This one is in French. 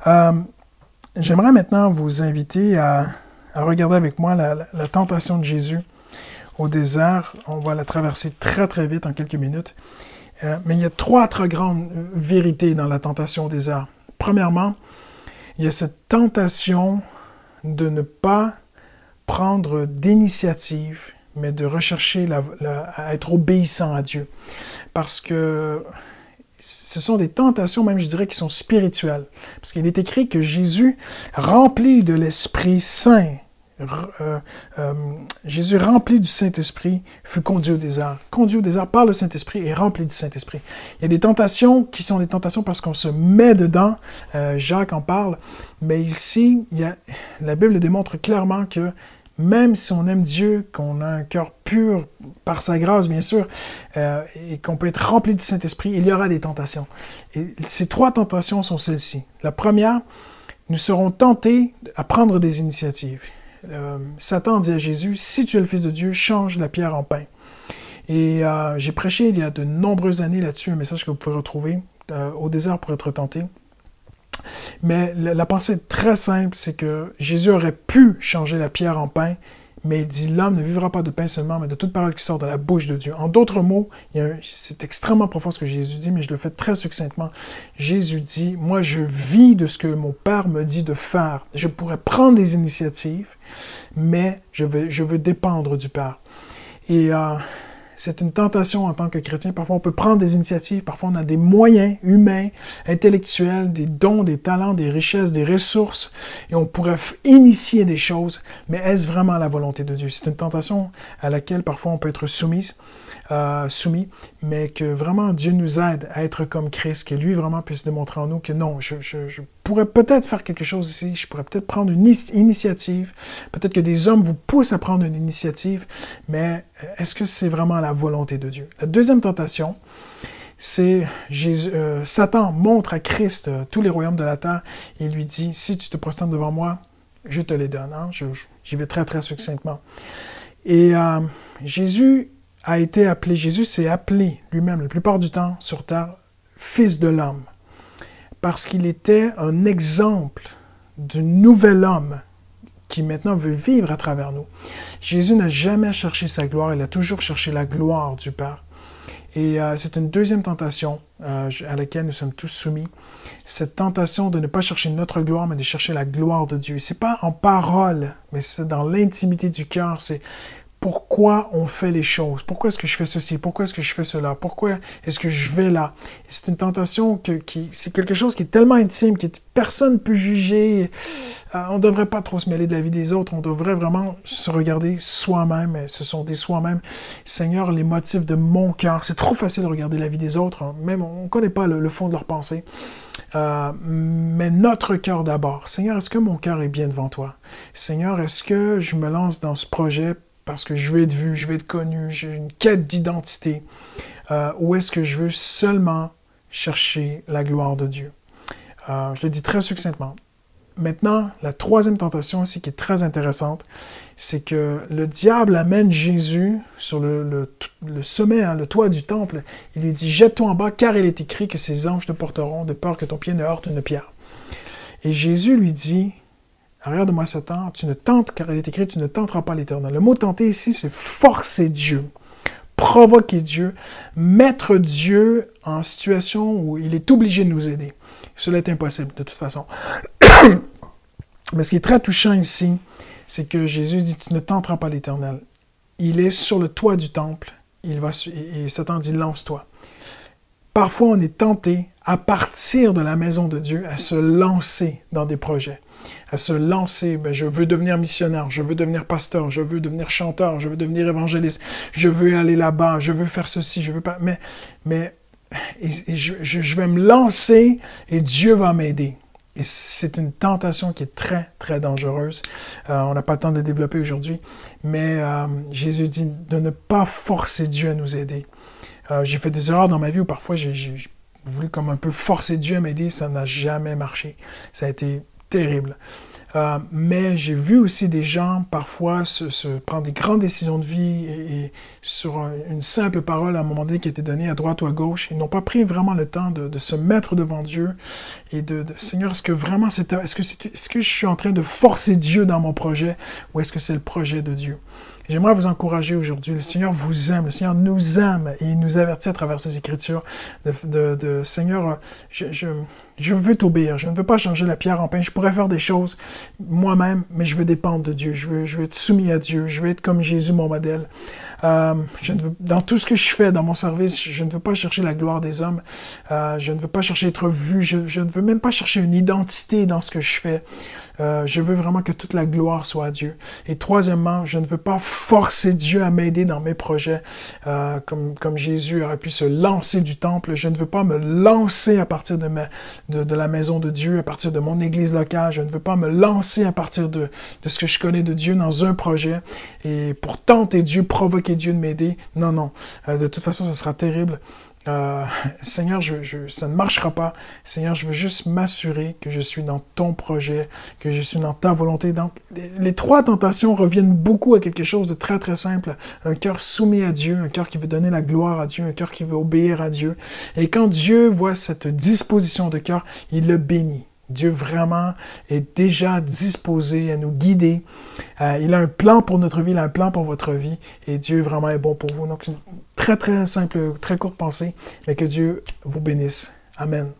Euh, J'aimerais maintenant vous inviter à regarder avec moi la tentation de Jésus au désert. On va la traverser très très vite en quelques minutes. Mais il y a trois très grandes vérités dans la tentation au désert. Premièrement, il y a cette tentation de ne pas prendre d'initiative, mais de rechercher à être obéissant à Dieu. Parce que ce sont des tentations, même je dirais, qui sont spirituelles. Parce qu'il est écrit que Jésus, rempli de l'Esprit Saint, Jésus, rempli du Saint-Esprit, fut conduit au désert. Conduit au désert par le Saint-Esprit et rempli du Saint-Esprit. Il y a des tentations qui sont des tentations parce qu'on se met dedans. Jacques en parle. Mais ici, la Bible démontre clairement que même si on aime Dieu, qu'on a un cœur pur par sa grâce, bien sûr, et qu'on peut être rempli du Saint-Esprit, il y aura des tentations. Et ces trois tentations sont celles-ci. La première, nous serons tentés à prendre des initiatives. Satan dit à Jésus, « Si tu es le Fils de Dieu, change la pierre en pain. » Et j'ai prêché il y a de nombreuses années là-dessus, un message que vous pouvez retrouver au désert pour être tenté. Mais la pensée est très simple, c'est que Jésus aurait pu changer la pierre en pain, mais il dit, l'homme ne vivra pas de pain seulement, mais de toute parole qui sort de la bouche de Dieu. En d'autres mots, c'est extrêmement profond ce que Jésus dit, mais je le fais très succinctement. Jésus dit, moi je vis de ce que mon Père me dit de faire. Je pourrais prendre des initiatives, mais je veux dépendre du Père. Et c'est une tentation en tant que chrétien. Parfois, on peut prendre des initiatives. Parfois, on a des moyens humains, intellectuels, des dons, des talents, des richesses, des ressources. Et on pourrait initier des choses. Mais est-ce vraiment la volonté de Dieu? C'est une tentation à laquelle parfois on peut être soumis. Mais que vraiment Dieu nous aide à être comme Christ, que lui vraiment puisse démontrer en nous que non, je pourrais peut-être faire quelque chose ici, je pourrais peut-être prendre une initiative, peut-être que des hommes vous poussent à prendre une initiative, mais est-ce que c'est vraiment la volonté de Dieu? La deuxième tentation, c'est Satan montre à Christ tous les royaumes de la terre et lui dit, si tu te prosternes devant moi, je te les donne. Hein? J'y vais très très succinctement. Et Jésus s'est appelé lui-même la plupart du temps sur terre Fils de l'homme, parce qu'il était un exemple du nouvel homme qui maintenant veut vivre à travers nous. Jésus n'a jamais cherché sa gloire, il a toujours cherché la gloire du Père. Et c'est une deuxième tentation à laquelle nous sommes tous soumis, cette tentation de ne pas chercher notre gloire, mais de chercher la gloire de Dieu. C'est pas en parole, mais c'est dans l'intimité du cœur, c'est pourquoi on fait les choses. Pourquoi est-ce que je fais ceci? Pourquoi est-ce que je fais cela? Pourquoi est-ce que je vais là? C'est une tentation c'est quelque chose qui est tellement intime, personne ne peut juger. On ne devrait pas trop se mêler de la vie des autres. On devrait vraiment se regarder soi-même. Ce sont des soi-même. Seigneur, les motifs de mon cœur. C'est trop facile de regarder la vie des autres. Même on ne connaît pas le fond de leur pensée. Mais notre cœur d'abord. Seigneur, est-ce que mon cœur est bien devant toi? Seigneur, est-ce que je me lance dans ce projet parce que je veux être vu, je veux être connu, j'ai une quête d'identité, ou est-ce que je veux seulement chercher la gloire de Dieu? Je le dis très succinctement. Maintenant, la troisième tentation aussi qui est très intéressante, c'est que le diable amène Jésus sur le sommet, hein, le toit du temple. Il lui dit « Jette-toi en bas, car il est écrit que ces anges te porteront de peur que ton pied ne heurte une pierre. » Et Jésus lui dit « Regarde-moi Satan, car il est écrit, tu ne tenteras pas l'Éternel. » Le mot tenter ici, c'est forcer Dieu, provoquer Dieu, mettre Dieu en situation où il est obligé de nous aider. Cela est impossible, de toute façon. Mais ce qui est très touchant ici, c'est que Jésus dit, tu ne tenteras pas l'Éternel. Il est sur le toit du temple, et Satan dit, lance-toi. Parfois, on est tenté, à partir de la maison de Dieu, à se lancer dans des projets. À se lancer, je veux devenir missionnaire, je veux devenir pasteur, je veux devenir chanteur, je veux devenir évangéliste, je veux aller là-bas, je veux faire ceci, je veux pas... Mais je vais me lancer et Dieu va m'aider. Et c'est une tentation qui est très, très dangereuse. On n'a pas le temps de développer aujourd'hui, mais Jésus dit de ne pas forcer Dieu à nous aider. J'ai fait des erreurs dans ma vie où parfois j'ai voulu comme un peu forcer Dieu à m'aider, ça n'a jamais marché. Ça a été terrible. Mais j'ai vu aussi des gens parfois se prendre des grandes décisions de vie et sur une simple parole à un moment donné qui a été donnée à droite ou à gauche. Ils n'ont pas pris vraiment le temps de se mettre devant Dieu et Seigneur, est-ce que vraiment est-ce que je suis en train de forcer Dieu dans mon projet ou est-ce que c'est le projet de Dieu? J'aimerais vous encourager aujourd'hui. Le Seigneur vous aime, le Seigneur nous aime et il nous avertit à travers ces Écritures Seigneur, je veux t'obéir, je ne veux pas changer la pierre en pain, je pourrais faire des choses moi-même, mais je veux dépendre de Dieu, je veux être soumis à Dieu, je veux être comme Jésus, mon modèle. Dans tout ce que je fais, dans mon service, je ne veux pas chercher la gloire des hommes, je ne veux pas chercher à être vu, je ne veux même pas chercher une identité dans ce que je fais. Je veux vraiment que toute la gloire soit à Dieu. Et troisièmement, je ne veux pas forcer Dieu à m'aider dans mes projets, comme Jésus aurait pu se lancer du temple. Je ne veux pas me lancer à partir de la maison de Dieu, à partir de mon église locale. Je ne veux pas me lancer à partir de ce que je connais de Dieu dans un projet et pour tenter Dieu, provoquer Dieu de m'aider. Non, non. De toute façon, ce sera terrible. Seigneur, ça ne marchera pas. Seigneur, je veux juste m'assurer que je suis dans ton projet, que je suis dans ta volonté. Donc, les trois tentations reviennent beaucoup à quelque chose de très, très simple. Un cœur soumis à Dieu, un cœur qui veut donner la gloire à Dieu, un cœur qui veut obéir à Dieu. Et quand Dieu voit cette disposition de cœur, il le bénit. Dieu vraiment est déjà disposé à nous guider. Il a un plan pour notre vie, il a un plan pour votre vie. Et Dieu vraiment est bon pour vous. Donc, une très, très simple, très courte pensée, mais que Dieu vous bénisse. Amen.